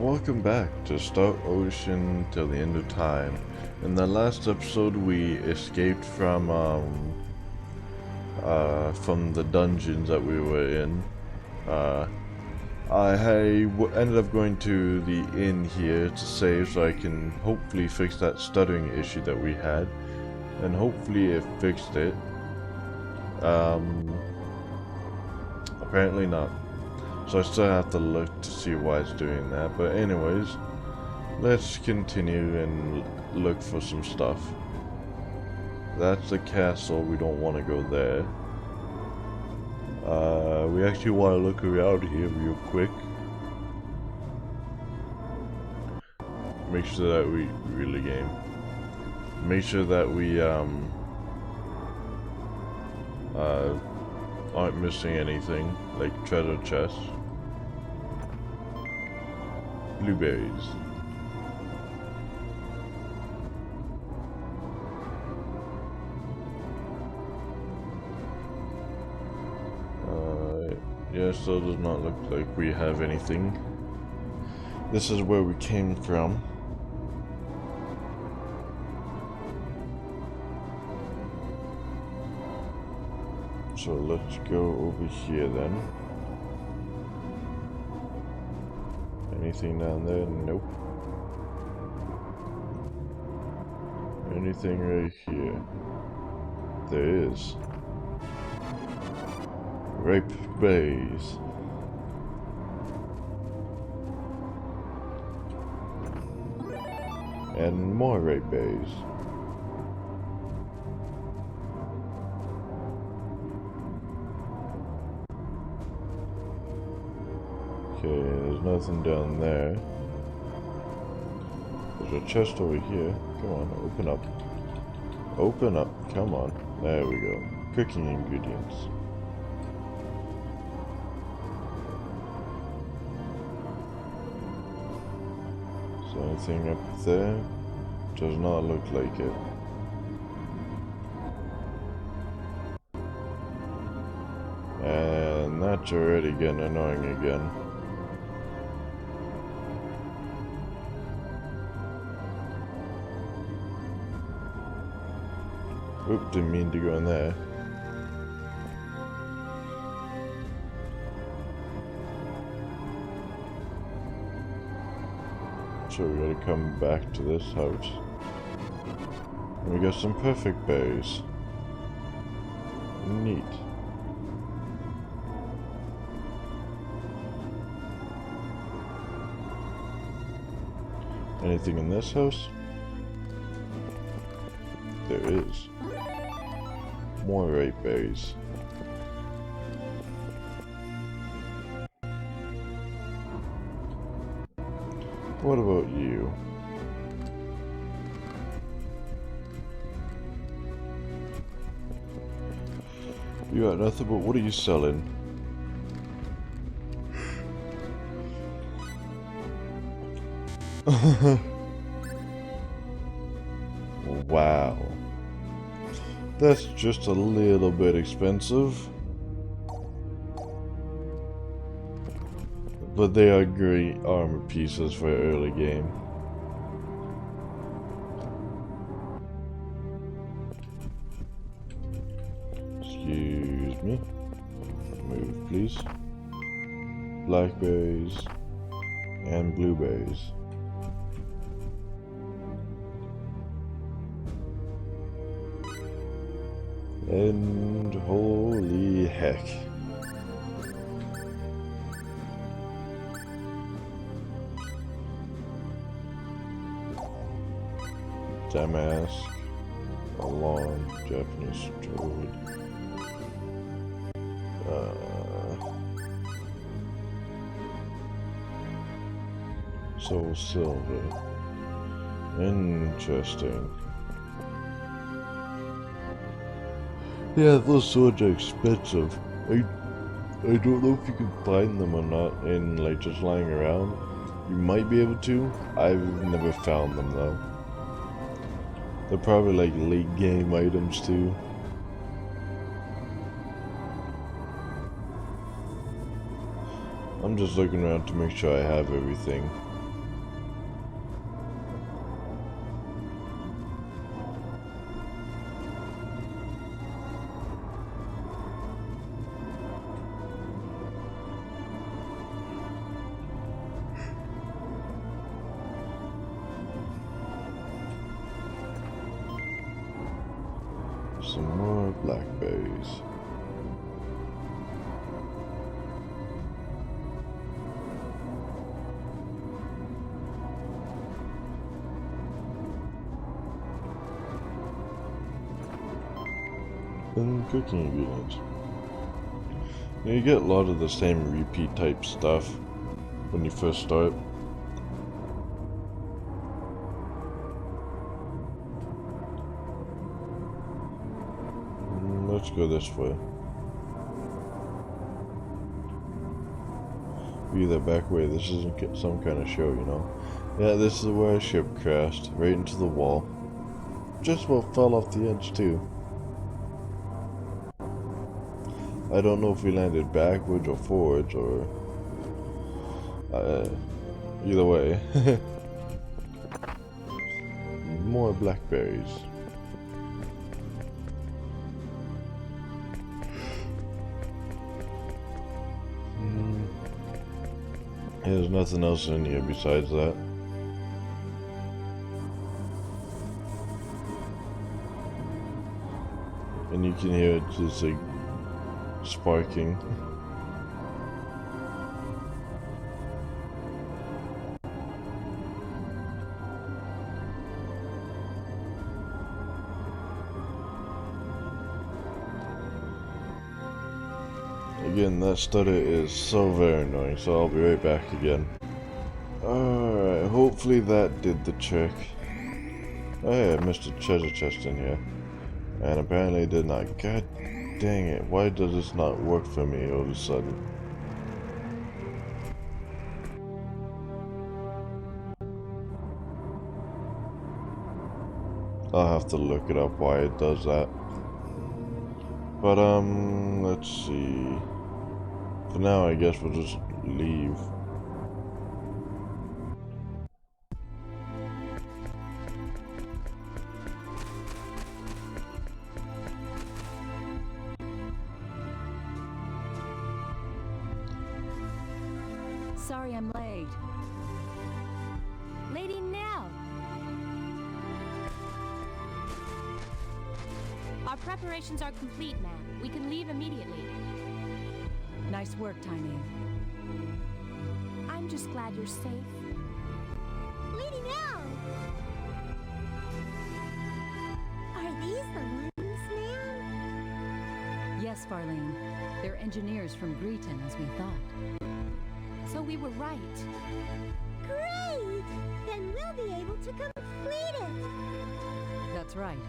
Welcome back to Start Ocean Till the End of Time. In the last episode, we escaped from the dungeons that we were in. Ended up going to the inn here to save so I can hopefully fix that stuttering issue that we had. And hopefully it fixed it. Apparently not. So I still have to look to see why it's doing that. But anyways, let's continue and look for some stuff. That's the castle. We don't want to go there. We actually want to look around here real quick. Make sure that we really game. Make sure that we aren't missing anything like treasure chests. Blueberries. Yeah, still does not look like we have anything. This is where we came from. So let's go over here then. Anything down there? Nope. Anything right here? There is. Ripe berries. And more ripe berries. Okay, there's nothing down there. There's a chest over here. Come on, open up. Open up, come on. There we go. Cooking ingredients. Is there anything up there? Does not look like it. And that's already getting annoying again. Oop, didn't mean to go in there. So we gotta come back to this house. And we got some perfect berries. Neat. Anything in this house? There is. More ripe berries. What about you? You got nothing, but what are you selling? Wow. That's just a little bit expensive. But they are great armor pieces for early game. Excuse me. Move, please. Blackberries and blueberries. And holy heck. Damask, alarm, Japanese droid. Soul silver. Interesting. Yeah, those swords are expensive. I don't know if you can find them or not in like just lying around. You might be able to. I've never found them though. They're probably like late game items too. I'm just looking around to make sure I have everything. Some more blackberries. And cooking ingredients. Now you get a lot of the same repeat type stuff when you first start. Let's go this way. Be the back way. This isn't some kind of show, you know. Yeah, this is where a ship crashed, right into the wall. Just about fell off the edge too. I don't know if we landed backwards or forwards or either way. More blackberries. There's nothing else in here besides that. And you can hear it just like sparking. Again, that stutter is so very annoying, so I'll be right back again. Alright, hopefully that did the trick. Oh yeah, I missed a treasure chest in here. And apparently it did not. God dang it, why does this not work for me all of a sudden? I'll have to look it up why it does that. But let's see. For now I guess we'll just leave. Sorry I'm late. Lady Nell! Our preparations are complete, ma'am. We can leave immediately. Nice work, Tiny. I'm just glad you're safe. Lady Nell! Are these the ones, ma'am? Yes, Farlene. They're engineers from Greeton, as we thought. So we were right. Great! Then we'll be able to complete it! That's right.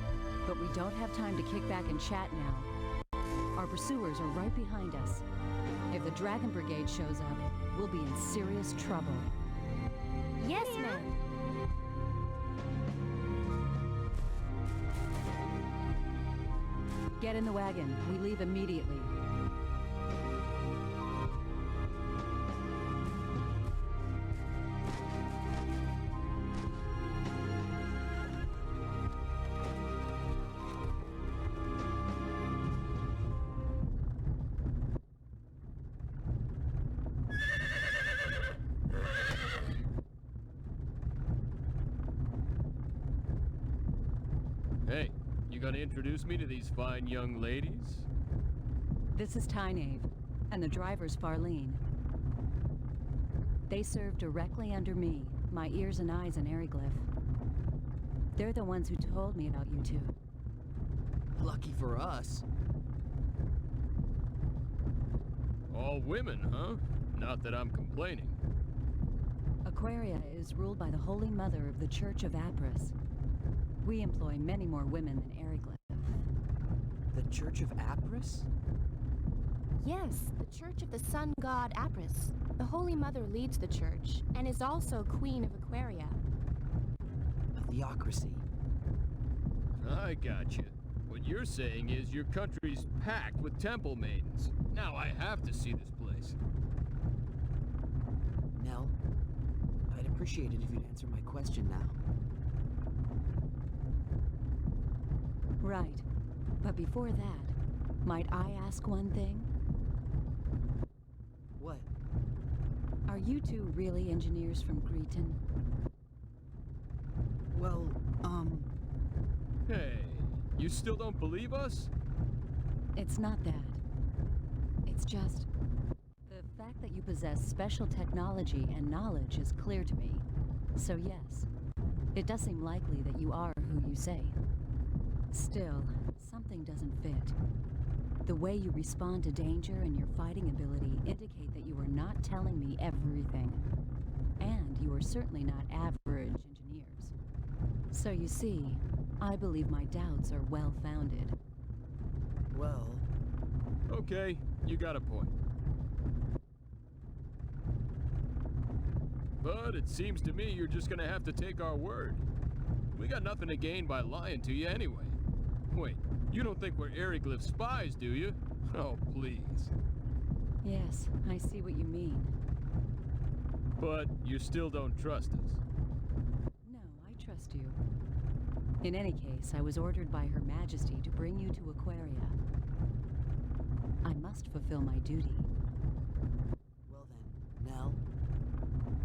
But we don't have time to kick back and chat now. Our pursuers are right behind us. If the Dragon Brigade shows up, we'll be in serious trouble. Yes, ma'am. Get in the wagon. We leave immediately. Hey, you gonna introduce me to these fine young ladies? This is Tynave, and the driver's Farlene. They serve directly under me, my ears and eyes in Ariglyph. They're the ones who told me about you two. Lucky for us. All women, huh? Not that I'm complaining. Aquaria is ruled by the Holy Mother of the Church of Apris. We employ many more women than Ariglyph. The Church of Apris? Yes, the Church of the Sun God Apris. The Holy Mother leads the church, and is also Queen of Aquaria. A theocracy. I gotcha. What you're saying is your country's packed with temple maidens. Now I have to see this place. Nell, I'd appreciate it if you'd answer my question now. Right. But before that, might I ask one thing? What? Are you two really engineers from Well, Hey, You still don't believe us? It's not that. It's just... the fact that you possess special technology and knowledge is clear to me. So yes, it does seem likely that you are who you say. Still, something doesn't fit. The way you respond to danger and your fighting ability indicate that you are not telling me everything. And you are certainly not average engineers. So you see, I believe my doubts are well-founded. Well, Okay, you got a point. But it seems to me you're just gonna have to take our word. We got nothing to gain by lying to you anyway. Wait, you don't think we're Aeroglyph spies, do you? Oh, please. Yes, I see what you mean. But you still don't trust us. No, I trust you. In any case, I was ordered by Her Majesty to bring you to Aquaria. I must fulfill my duty. well then, Nell,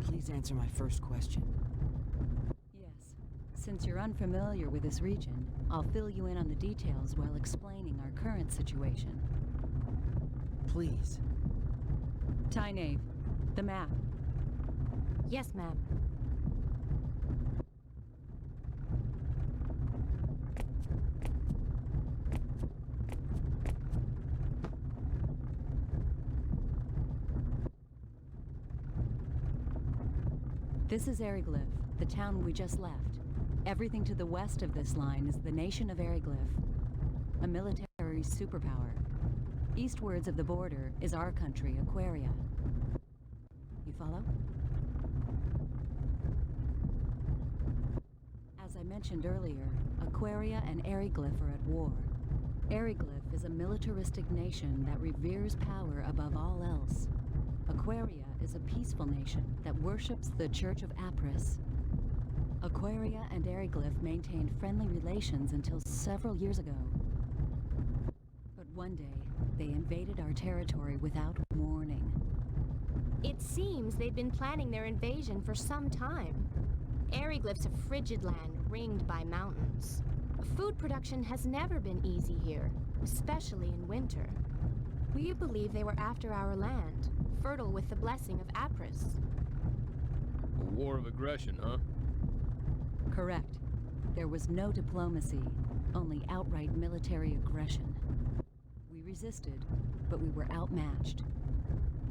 please answer my first question. Yes. Since you're unfamiliar with this region, I'll fill you in on the details while explaining our current situation. Please. Tyne, the map. Yes, ma'am. This is Aeroglyph, the town we just left. Everything to the west of this line is the nation of Aeroglyph, a military superpower. Eastwards of the border is our country, Aquaria. You follow? As I mentioned earlier, Aquaria and Aeroglyph are at war. Aeroglyph is a militaristic nation that reveres power above all else. Aquaria is a peaceful nation that worships the Church of Apris. Aquaria and Aeroglyph maintained friendly relations until several years ago. But one day, they invaded our territory without warning. It seems they've been planning their invasion for some time. Aeroglyph's a frigid land ringed by mountains. Food production has never been easy here, especially in winter. We believe they were after our land, fertile with the blessing of Apris. A war of aggression, huh? Correct. There was no diplomacy, only outright military aggression. We resisted, but we were outmatched.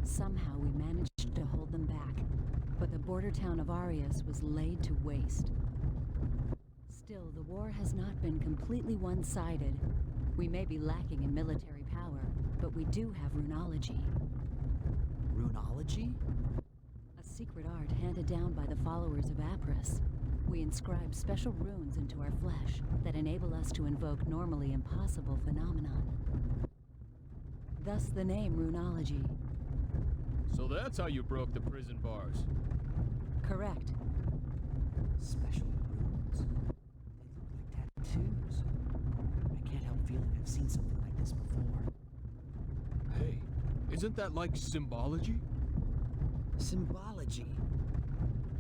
Somehow we managed to hold them back, but the border town of Arius was laid to waste. Still, the war has not been completely one-sided. We may be lacking in military power, but we do have runology. Runology? A secret art handed down by the followers of Apris. We inscribe special runes into our flesh that enable us to invoke normally impossible phenomenon. Thus the name runology. So that's how you broke the prison bars. Correct. Special runes? They look like tattoos. I can't help feeling I've seen something like this before. Hey, isn't that like symbology? Symbology.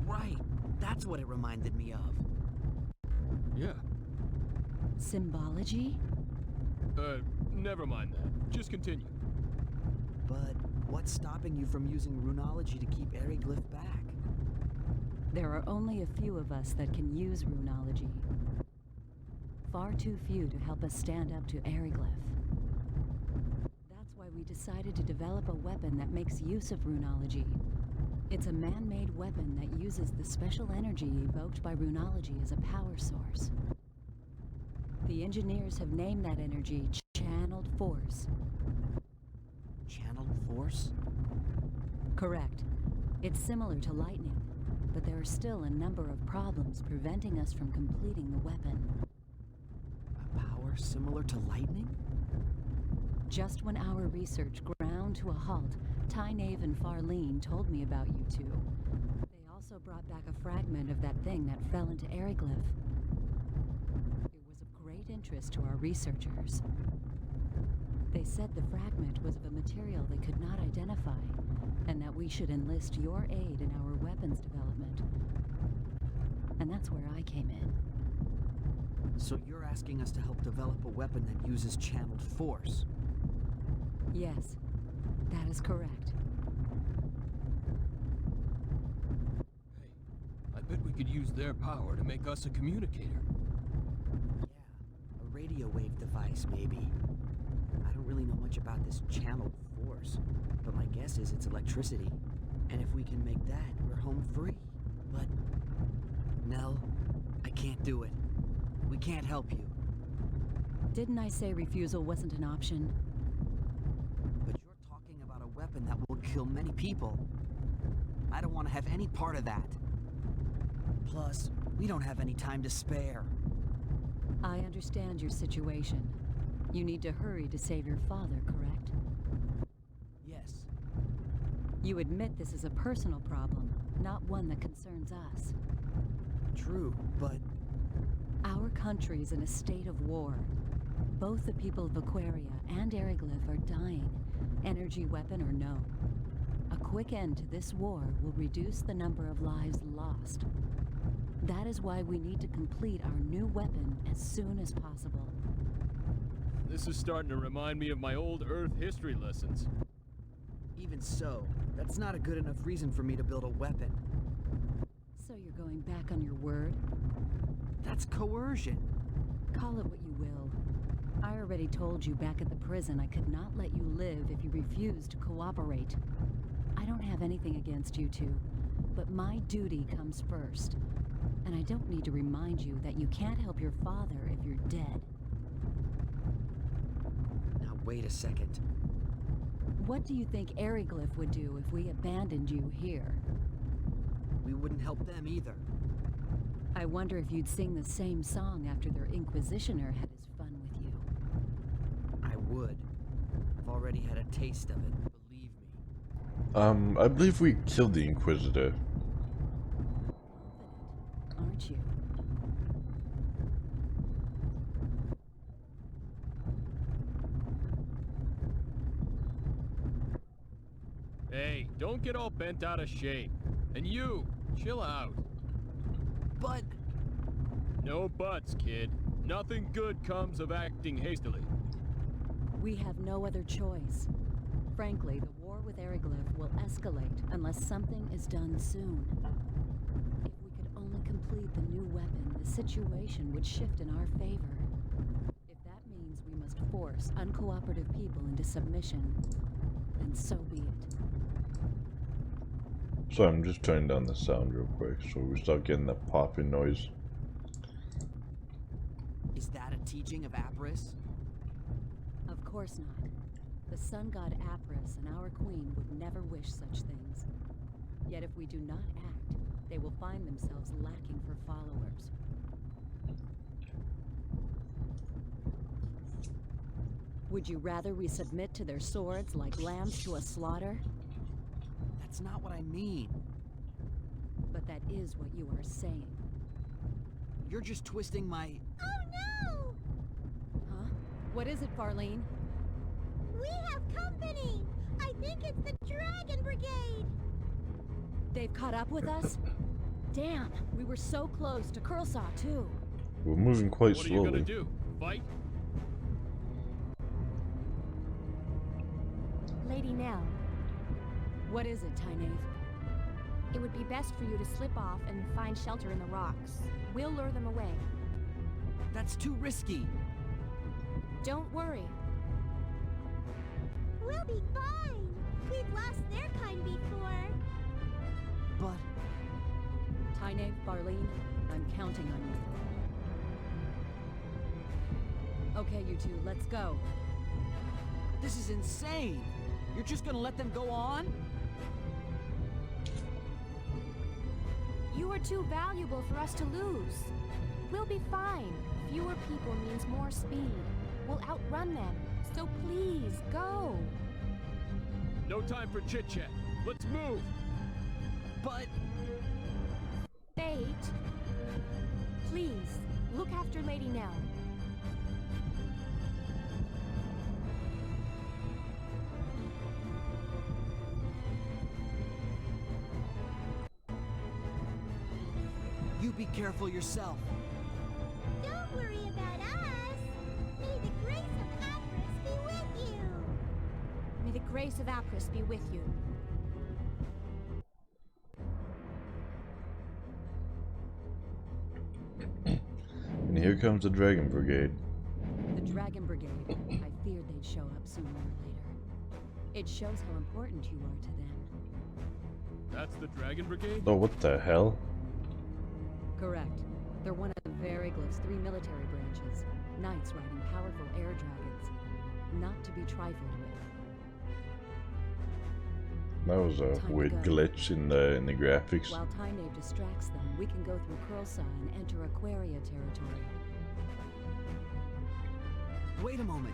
Right, that's what it reminded me of. Yeah. Symbology? Never mind that. Just continue. But what's stopping you from using runology to keep Aeroglyph back? There are only a few of us that can use runology. Far too few to help us stand up to Aeroglyph. That's why we decided to develop a weapon that makes use of runology. It's a man-made weapon that uses the special energy evoked by runology as a power source. The engineers have named that energy Channeled Force. Channeled force? Correct. It's similar to lightning, but there are still a number of problems preventing us from completing the weapon. A power similar to lightning? Just when our research ground to a halt, Tyne and Farlene told me about you two. They also brought back a fragment of that thing that fell into Aeroglyph. It was of great interest to our researchers. They said the fragment was of a material they could not identify, and that we should enlist your aid in our weapons development. And that's where I came in. So you're asking us to help develop a weapon that uses channeled force? Yes, that is correct. Hey, I bet we could use their power to make us a communicator. Yeah, a radio wave device, maybe. I don't really know much about this channeled force, but my guess is it's electricity. And if we can make that, we're home free. But... Nell, I can't do it. We can't help you. Didn't I say refusal wasn't an option? But you're talking about a weapon that will kill many people. I don't want to have any part of that. Plus, we don't have any time to spare. I understand your situation. You need to hurry to save your father, correct? Yes. You admit this is a personal problem, not one that concerns us. True, but... Our country is in a state of war. Both the people of Aquaria and Eriglyph are dying, energy weapon or no. A quick end to this war will reduce the number of lives lost. That is why we need to complete our new weapon as soon as possible. This is starting to remind me of my old Earth history lessons. Even so, that's not a good enough reason for me to build a weapon. So you're going back on your word? That's coercion. Call it what you will. I already told you back at the prison I could not let you live if you refused to cooperate. I don't have anything against you two, but my duty comes first. And I don't need to remind you that you can't help your father if you're dead. Now wait a second. What do you think Eriglyph would do if we abandoned you here? We wouldn't help them either. I wonder if you'd sing the same song after their Inquisitioner had his fun with you. I would. I've already had a taste of it, believe me. I believe we killed the Inquisitor. Aren't you? Hey, don't get all bent out of shape. And you, chill out. But... No buts, kid. Nothing good comes of acting hastily. We have no other choice. Frankly, the war with Eriglyph will escalate unless something is done soon. If we could only complete the new weapon, the situation would shift in our favor. If that means we must force uncooperative people into submission, then so be it. So I'm just turning down the sound real quick so we start getting that popping noise. is that a teaching of Apris? Of course not. The sun god Apris and our queen would never wish such things. Yet if we do not act, they will find themselves lacking for followers. Would you rather we submit to their swords like lambs to a slaughter? That's not what I mean. But that is what you are saying. You're just twisting my... Oh Huh? What is it, Farlene? no! We have company! I think it's the Dragon Brigade! They've caught up with us? Damn, we were so close to Kirsla, too. We're moving quite What are slowly. you gonna do? Fight? Lady Nell, What is it, Tynaeve? it would be best for you to slip off and find shelter in the rocks. We'll lure them away. That's too risky. Don't worry. We'll be fine! We've lost their kind before. But... Tynaeve, Farlene, I'm counting on you. Okay, you two, let's go. this is insane! You're just gonna let them go on? You are too valuable for us to lose. We'll be fine. Fewer people means more speed. We'll outrun them. So please, go. No time for chit-chat. Let's move! But... Fate, please, look after Lady Nell. You be careful yourself. Don't worry about grace of Apris be with you. And here comes the Dragon Brigade. The Dragon Brigade. I feared they'd show up sooner or later. It shows how important you are to them. That's the Dragon Brigade? Oh, what the hell? Correct. They're one of Varyglyph's 3 military branches. Knights riding powerful air dragons. Not to be trifled with. That was a Time to weird go. glitch in the graphics. While Tyne distracts them, we can go through Kirsla and enter Aquaria territory. Wait a moment.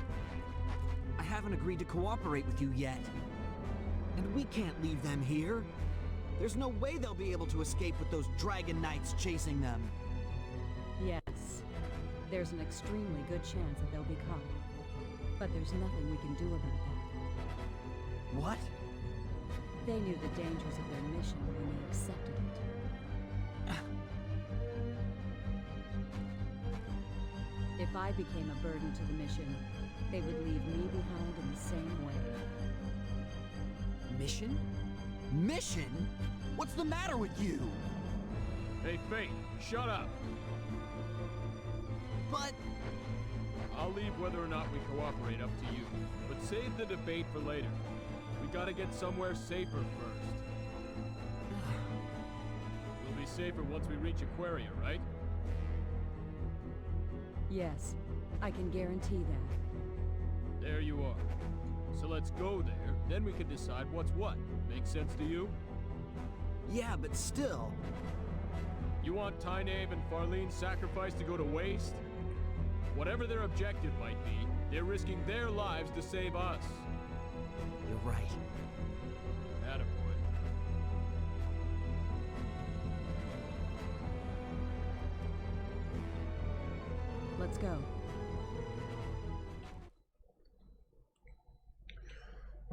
I haven't agreed to cooperate with you yet. And we can't leave them here. There's no way they'll be able to escape with those dragon knights chasing them. Yes. There's an extremely good chance that they'll be caught. But there's nothing we can do about that. What? They knew the dangers of their mission when they accepted it. If I became a burden to the mission, they would leave me behind in the same way. Mission? Mission? What's the matter with you? Hey, Fate, shut up! But... I'll leave whether or not we cooperate up to you. But save the debate for later. We gotta get somewhere safer first. We'll be safer once we reach Aquaria, right? Yes, I can guarantee that. There you are. So let's go there, then we can decide what's what. Make sense to you? Yeah, but still... You want Tyne and Farlene's sacrifice to go to waste? Whatever their objective might be, they're risking their lives to save us. You're right. Attaboy. Let's go.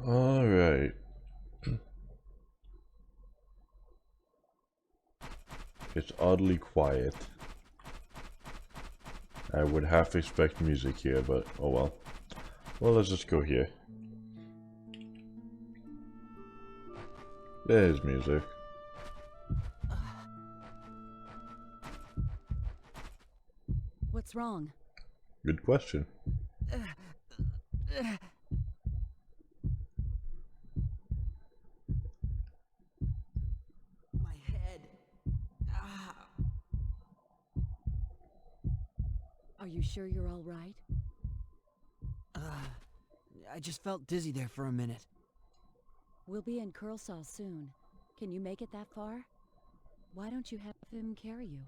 All right. It's oddly quiet. I would half expect music here, but oh well. Well, let's just go here. There's music. What's wrong? Good question. My head... Ah. Are you sure you're all right? I just felt dizzy there for a minute. We'll be in Kirsla soon. Can you make it that far? Why don't you have him carry you?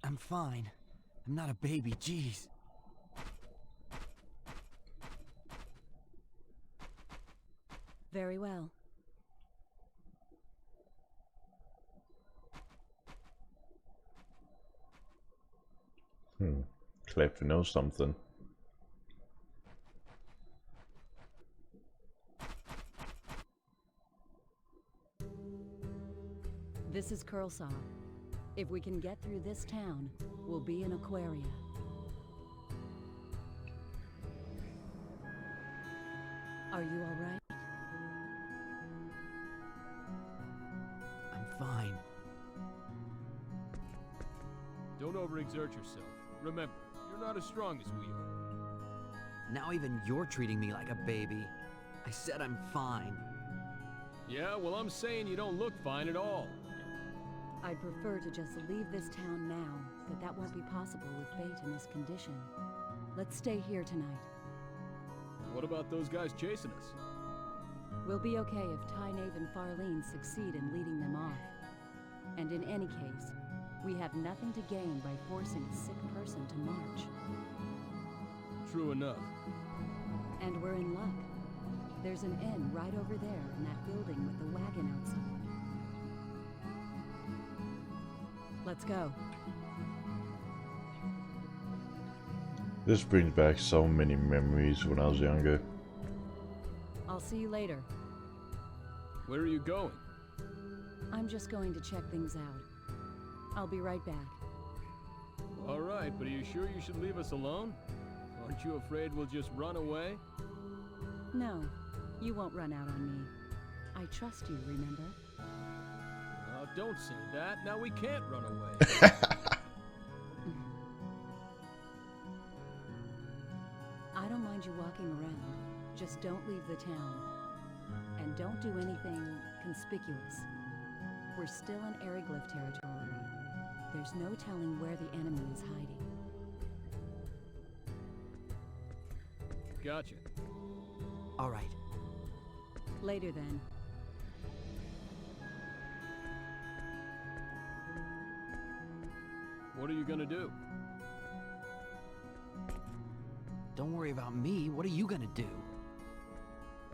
I'm fine. I'm not a baby, jeez. Very well. Cliff knows something. This is Kirsla. If we can get through this town, we'll be in Aquaria. Are you all right? I'm fine. Don't overexert yourself. Remember, you're not as strong as we are. Now even you're treating me like a baby. I said I'm fine. Yeah, well, I'm saying you don't look fine at all. I'd prefer to just leave this town now, but that won't be possible with Fate in this condition. Let's stay here tonight. What about those guys chasing us? We'll be okay if Tyne and Farlene succeed in leading them off. And in any case, we have nothing to gain by forcing a sick person to march. True enough. And we're in luck. There's an inn right over there in that building with the wagon outside. Let's go. This brings back so many memories when I was younger. I'll see you later. Where are you going? I'm just going to check things out. I'll be right back. All right, but are you sure you should leave us alone? Aren't you afraid we'll just run away? No, You won't run out on me. I trust you, remember? Don't say that. Now we can't run away. I don't mind you walking around. Just don't leave the town. And don't do anything conspicuous. We're still in Eriglyph territory. There's no telling where the enemy is hiding. Gotcha. All right. Later then. What are you gonna do? Don't worry about me. What are you gonna do?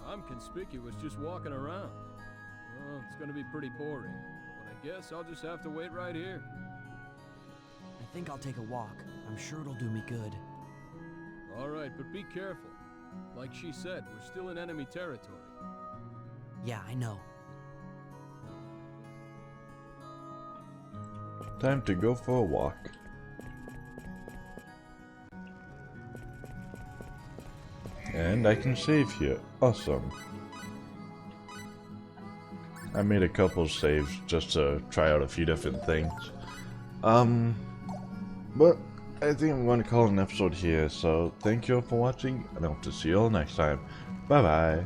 I'm conspicuous just walking around. Well, it's gonna be pretty boring. But I guess I'll just have to wait right here. I think I'll take a walk. I'm sure it'll do me good. Alright, but be careful. Like she said, we're still in enemy territory. Yeah, I know. Time to go for a walk. And I can save here. Awesome. I made a couple saves just to try out a few different things. But I think I'm going to call it an episode here, so thank you all for watching, and I hope to see you all next time. Bye bye.